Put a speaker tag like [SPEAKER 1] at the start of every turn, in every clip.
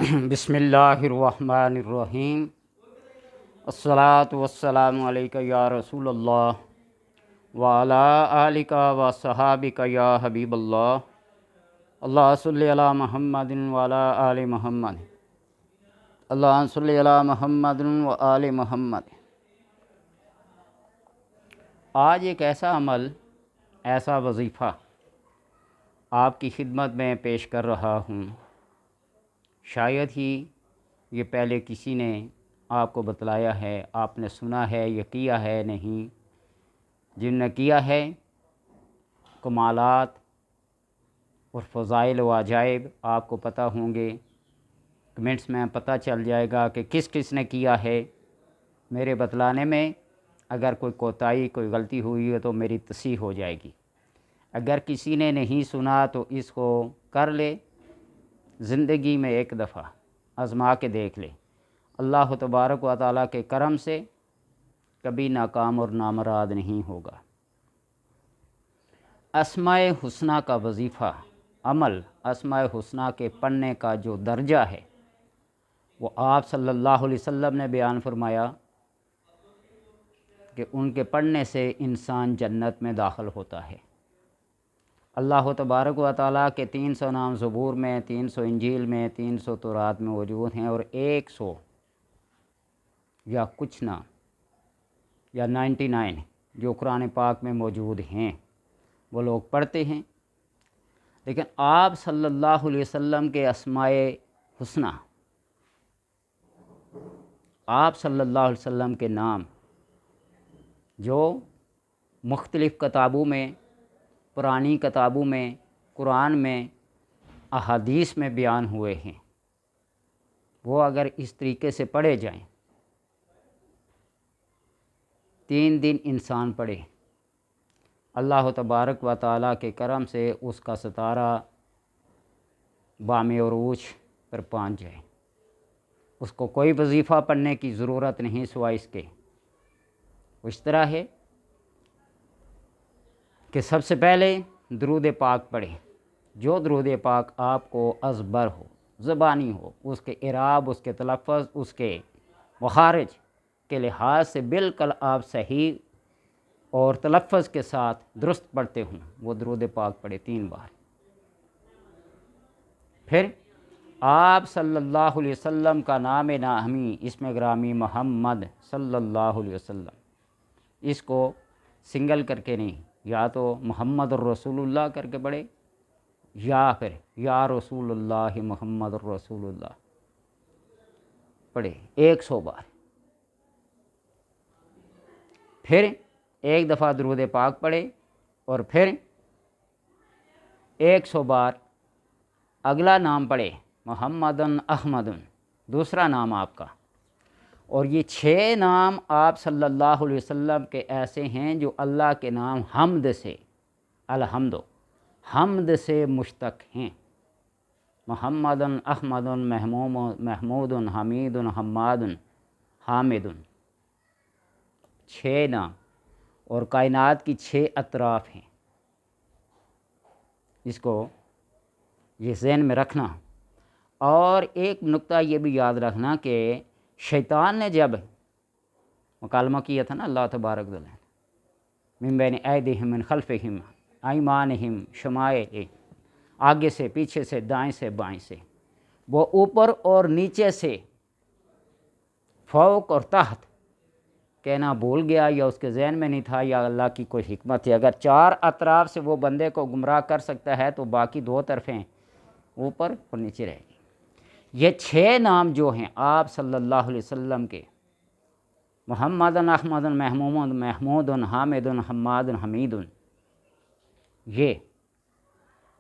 [SPEAKER 1] بسم اللہ الرحمن الرحیم۔ الصلاۃ والسلام علیکہ یا رسول اللہ وعلی آلک و صحابک یا حبیب اللہ۔ اللہ صلی علی محمد وعلی آل محمد۔ اللہ صلی علی محمد و آل محمد۔ آج ایک ایسا عمل، ایسا وظیفہ آپ کی خدمت میں پیش کر رہا ہوں۔ شاید ہی یہ پہلے کسی نے آپ کو بتلایا ہے، آپ نے سنا ہے یا کیا ہے نہیں۔ جن نے کیا ہے، کمالات اور فضائل و عجائب آپ کو پتہ ہوں گے۔ کمنٹس میں پتہ چل جائے گا کہ کس کس نے کیا ہے۔ میرے بتلانے میں اگر کوئی کوتاہی، کوئی غلطی ہوئی ہے تو میری تصحیح ہو جائے گی۔ اگر کسی نے نہیں سنا تو اس کو کر لے، زندگی میں ایک دفعہ آزما کے دیکھ لے۔ اللہ تبارک و تعالیٰ کے کرم سے کبھی ناکام اور نامراد نہیں ہوگا۔ اسماء حسنہ کا وظیفہ، عمل، اسماء حسنہ کے پڑھنے کا جو درجہ ہے وہ آپ صلی اللہ علیہ وسلم نے بیان فرمایا کہ ان کے پڑھنے سے انسان جنت میں داخل ہوتا ہے۔ اللہ تبارک و تعالیٰ کے 300 نام زبور میں، 300 انجیل میں، 300 تورات میں موجود ہیں، اور 100 یا کچھ نام یا 99 جو قرآن پاک میں موجود ہیں وہ لوگ پڑھتے ہیں۔ لیکن آپ صلی اللہ علیہ وسلم کے اسماء حسنہ، آپ صلی اللہ علیہ وسلم کے نام جو مختلف کتابوں میں، پرانی کتابوں میں، قرآن میں، احادیث میں بیان ہوئے ہیں، وہ اگر اس طریقے سے پڑھے جائیں، 3 دن انسان پڑھے، اللہ تبارک و تعالیٰ کے کرم سے اس کا ستارہ بام عروج پر پہنچ جائے۔ اس کو کوئی وظیفہ پڑھنے کی ضرورت نہیں سوائے اس کے۔ اس طرح ہے کہ سب سے پہلے درود پاک پڑھیں۔ جو درود پاک آپ کو ازبر ہو، زبانی ہو، اس کے اعراب، اس کے تلفظ، اس کے مخارج کے لحاظ سے بالکل آپ صحیح اور تلفظ کے ساتھ درست پڑھتے ہوں، وہ درود پاک پڑھے 3 بار۔ پھر آپ صلی اللہ علیہ وسلم کا نام نامی، اسم گرامی محمد صلی اللہ علیہ وسلم، اس کو سنگل کر کے نہیں، یا تو محمد الرسول اللہ کر کے پڑھے، یا پھر یا رسول اللہ محمد الرسول اللہ پڑھے 100 بار۔ پھر ایک دفعہ درود پاک پڑھے اور پھر 100 بار اگلا نام پڑھے، محمد احمد، دوسرا نام آپ کا۔ اور یہ 6 نام آپ صلی اللہ علیہ وسلم کے ایسے ہیں جو اللہ کے نام حمد سے، الحمد، حمد سے مشتق ہیں۔ محمد احمد محمود حمید حماد حامد، 6 نام، اور کائنات کی 6 اطراف ہیں۔ اس کو یہ ذہن میں رکھنا۔ اور ایک نقطہ یہ بھی یاد رکھنا کہ شیطان نے جب مکالمہ کیا تھا نا اللہ تبارک و تعالیٰ، من بین ایدیہم من خلفہم ایمانہم شمائل، آگے سے، پیچھے سے، دائیں سے، بائیں سے، وہ اوپر اور نیچے سے، فوق اور تحت کہنا بھول گیا، یا اس کے ذہن میں نہیں تھا، یا اللہ کی کوئی حکمت ہے۔ اگر 4 اطراف سے وہ بندے کو گمراہ کر سکتا ہے تو باقی 2 طرفیں اوپر اور نیچے رہے گی۔ یہ 6 نام جو ہیں آپ صلی اللہ علیہ وسلم کے، محمد احمد محمود حامد حماد حمید، یہ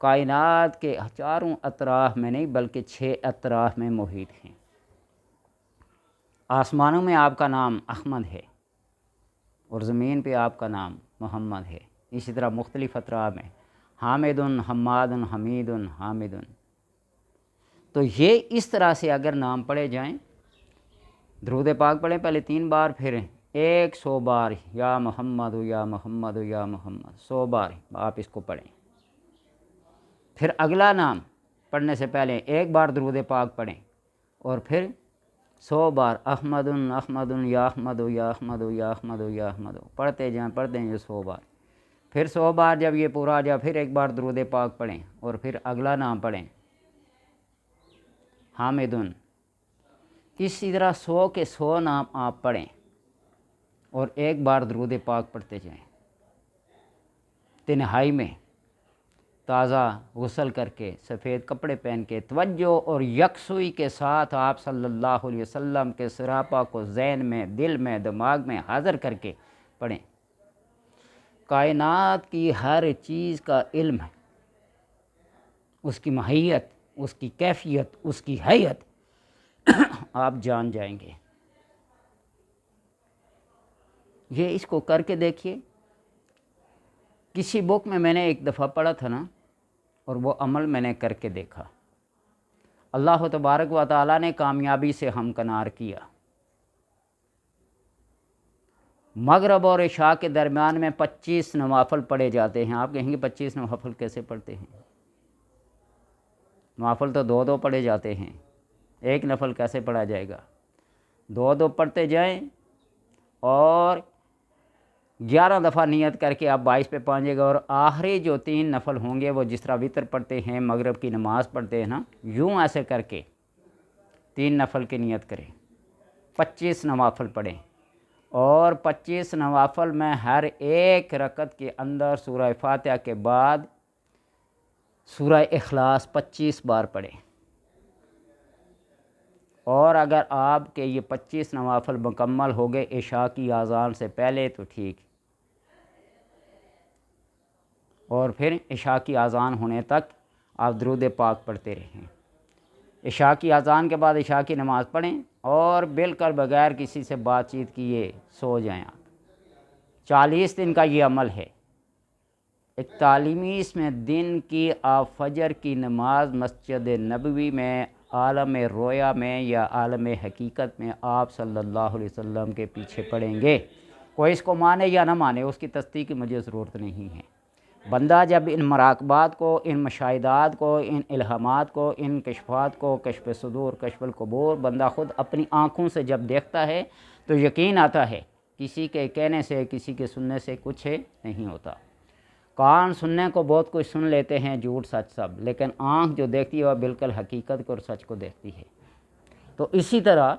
[SPEAKER 1] کائنات کے 4 اطراف میں نہیں بلکہ 6 اطراف میں محیط ہیں۔ آسمانوں میں آپ کا نام احمد ہے اور زمین پہ آپ کا نام محمد ہے۔ اسی طرح مختلف اطراف میں حامد حماد حمید حامد۔ تو یہ اس طرح سے اگر نام پڑھے جائیں، درود پاک پڑھیں پہلے 3 بار، پھر 100 بار یا محمد یا محمد یا محمد، 100 بار آپ اس کو پڑھیں۔ پھر اگلا نام پڑھنے سے پہلے 1 بار درود پاک پڑھیں، اور پھر 100 بار احمد احمد یا احمد یا احمد یا احمد یا احمد پڑھتے جائیں 100 بار. پھر 100 بار جب یہ پورا آ جائے پھر ایک بار درود پاک پڑھیں اور پھر اگلا نام پڑھیں حامدن. اسی طرح 100 کے 100 نام آپ پڑھیں اور ایک بار درود پاک پڑھتے جائیں. تنہائی میں تازہ غسل کر کے سفید کپڑے پہن کے توجہ اور یکسوئی کے ساتھ آپ صلی اللہ علیہ وسلم کے سراپا کو ذہن میں، دل میں، دماغ میں حاضر کر کے پڑھیں. کائنات کی ہر چیز کا علم ہے، اس کی ماہیت، اس کی کیفیت، اس کی حیت آپ جان جائیں گے. یہ اس کو کر کے دیکھیے. کسی بک میں نے ایک دفعہ پڑھا تھا نا، اور وہ عمل میں نے کر کے دیکھا. اللہ تبارک و تعالیٰ نے کامیابی سے ہمکنار کیا. مغرب اور عشاء کے درمیان میں 25 نوافل پڑھے جاتے ہیں. آپ کہیں گے 25 نوافل کیسے پڑھتے ہیں؟ نوافل تو 2 پڑھے جاتے ہیں، ایک نفل کیسے پڑھا جائے گا؟ 2 پڑھتے جائیں اور 11 دفعہ نیت کر کے آپ 22 پہ پہنچے گا. اور آخری جو 3 نفل ہوں گے وہ جس طرح وتر پڑھتے ہیں، مغرب کی نماز پڑھتے ہیں نا، یوں ایسے کر کے 3 نفل کی نیت کریں، 25 نوافل پڑھیں. اور 25 نوافل میں ہر ایک رکعت کے اندر سورہ فاتحہ کے بعد سورہ اخلاص 25 بار پڑھیں. اور اگر آپ کے یہ 25 نوافل مکمل ہو گئے عشاء کی اذان سے پہلے تو ٹھیک، اور پھر عشاء کی اذان ہونے تک آپ درود پاک پڑھتے رہیں. عشاء کی اذان کے بعد عشاء کی نماز پڑھیں اور بالکل بغیر کسی سے بات چیت کیے سو جائیں آپ. 40 دن کا یہ عمل ہے. 41ویں دن کی آپ فجر کی نماز مسجد نبوی میں، عالم رویا میں یا عالم حقیقت میں آپ صلی اللہ علیہ وسلم کے پیچھے پڑھیں گے. کوئی اس کو مانے یا نہ مانے، اس کی تصدیق کی مجھے ضرورت نہیں ہے. بندہ جب ان مراقبات کو، ان مشاہدات کو، ان الہامات کو، ان کشفات کو، کشف صدور، کشف القبور، بندہ خود اپنی آنکھوں سے جب دیکھتا ہے تو یقین آتا ہے. کسی کے کہنے سے، کسی کے سننے سے کچھ نہیں ہوتا. کان سننے کو بہت کچھ سن لیتے ہیں، جھوٹ سچ سب، لیکن آنکھ جو دیکھتی ہے وہ بالکل حقیقت کو اور سچ کو دیکھتی ہے. تو اسی طرح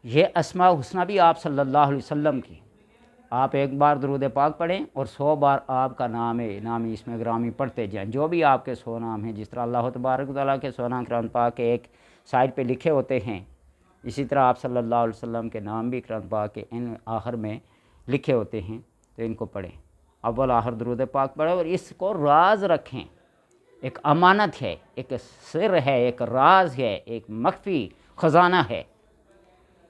[SPEAKER 1] یہ اسماء الحسنی بھی آپ صلی اللہ علیہ وسلم کی، آپ ایک بار درود پاک پڑھیں اور 100 بار آپ کا نامی اسم گرامی پڑھتے جائیں. جو بھی آپ کے 100 نام ہیں، جس طرح اللہ تبارک و تعالیٰ کے 100 نام قرآن پاک کے ایک سائڈ پہ لکھے ہوتے ہیں، اسی طرح آپ صلی اللہ علیہ وسلم کے نام بھی قرآن پاک کے ان آخر میں لکھے ہوتے ہیں. تو ان کو پڑھیں، اول آخر درود پاک پڑھیں اور اس کو راز رکھیں. ایک امانت ہے، ایک سر ہے، ایک راز ہے، ایک مخفی خزانہ ہے.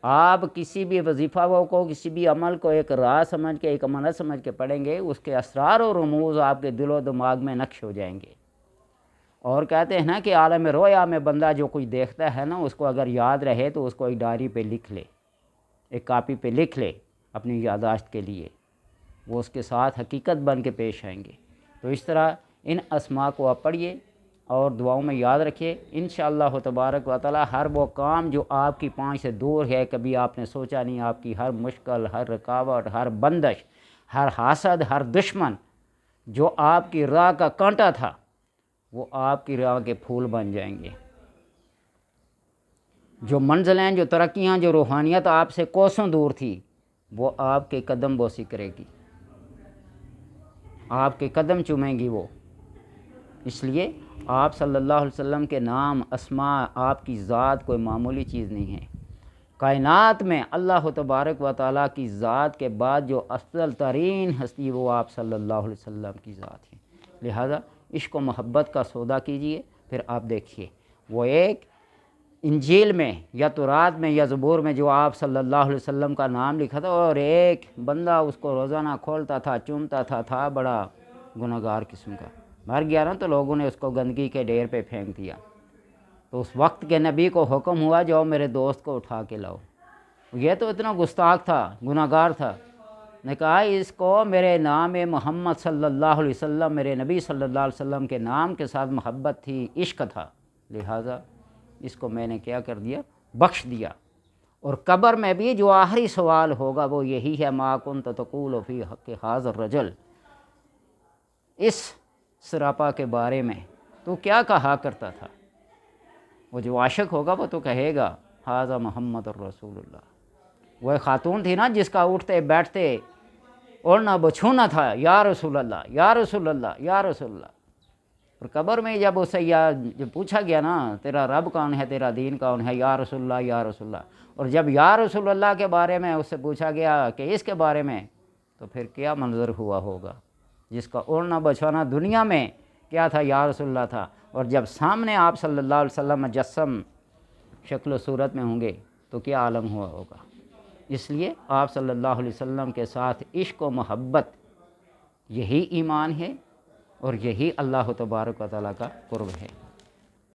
[SPEAKER 1] آپ کسی بھی وظیفہ کو، کسی بھی عمل کو ایک راز سمجھ کے، ایک امانت سمجھ کے پڑھیں گے، اس کے اسرار و رموز آپ کے دل و دماغ میں نقش ہو جائیں گے. اور کہتے ہیں نا کہ عالم رویا میں بندہ جو کچھ دیکھتا ہے نا، اس کو اگر یاد رہے تو اس کو ایک ڈائری پہ لکھ لے، ایک کاپی پہ لکھ لے اپنی یادداشت کے لیے، وہ اس کے ساتھ حقیقت بن کے پیش آئیں گے. تو اس طرح ان اسماء کو آپ پڑھیے اور دعاؤں میں یاد رکھیے. انشاءاللہ تبارک و تعالی ہر وہ کام جو آپ کی پانچ سے دور ہے، کبھی آپ نے سوچا نہیں، آپ کی ہر مشکل، ہر رکاوٹ، ہر بندش، ہر حاسد، ہر دشمن جو آپ کی راہ کا کانٹا تھا، وہ آپ کی راہ کے پھول بن جائیں گے. جو منزلیں، جو ترقیاں، جو روحانیت آپ سے کوسوں دور تھی، وہ آپ کے قدم بوسی کرے گی، آپ کے قدم چومیں گی وہ. اس لیے آپ صلی اللہ علیہ وسلم کے نام، اسماء، آپ کی ذات کوئی معمولی چیز نہیں ہے. کائنات میں اللہ تبارک و تعالیٰ کی ذات کے بعد جو افضل ترین ہستی وہ آپ صلی اللہ علیہ وسلم کی ذات ہے. لہذا عشق و محبت کا سودا کیجئے. پھر آپ دیکھیے وہ ایک انجیل میں یا تورات میں یا زبور میں جو آپ صلی اللہ علیہ وسلم کا نام لکھا تھا، اور ایک بندہ اس کو روزانہ کھولتا تھا، چومتا تھا بڑا گنہگار قسم کا، مر گیا نا تو لوگوں نے اس کو گندگی کے ڈھیر پہ پھینک دیا. تو اس وقت کے نبی کو حکم ہوا جاؤ میرے دوست کو اٹھا کے لاؤ. یہ تو اتنا گستاخ تھا، گنہگار تھا. نے کہا اس کو میرے نام محمد صلی اللہ علیہ وسلم، میرے نبی صلی اللہ علیہ وسلم کے نام کے ساتھ محبت تھی، عشق تھا، لہٰذا اس کو میں نے کیا کر دیا، بخش دیا۔ اور قبر میں بھی جو آخری سوال ہوگا وہ یہی ہے، ما کنت تقول فی حق ھذا الرجل، اس سراپا کے بارے میں تو کیا کہا کرتا تھا۔ وہ جو عاشق ہوگا وہ تو کہے گا ھذا محمد الرسول اللہ۔ وہ خاتون تھی نا جس کا اٹھتے بیٹھتے اوڑھنا بچھونا تھا، یا رسول اللہ یا رسول اللہ یا رسول اللہ۔ اور قبر میں جب اسے جب پوچھا گیا نا تیرا رب کون ہے، تیرا دین کون ہے، یا رسول اللہ یا رسول اللہ، اور جب یا رسول اللہ کے بارے میں اس سے پوچھا گیا کہ اس کے بارے میں، تو پھر کیا منظر ہوا ہوگا۔ جس کا اوڑھنا بچھونا دنیا میں کیا تھا، یا رسول اللہ تھا، اور جب سامنے آپ صلی اللہ علیہ وسلم مجسم شکل و صورت میں ہوں گے تو کیا عالم ہوا ہوگا۔ اس لیے آپ صلی اللہ علیہ وسلم کے ساتھ عشق و محبت یہی ایمان ہے، اور یہی اللہ تبارک و تعالیٰ کا قرب ہے۔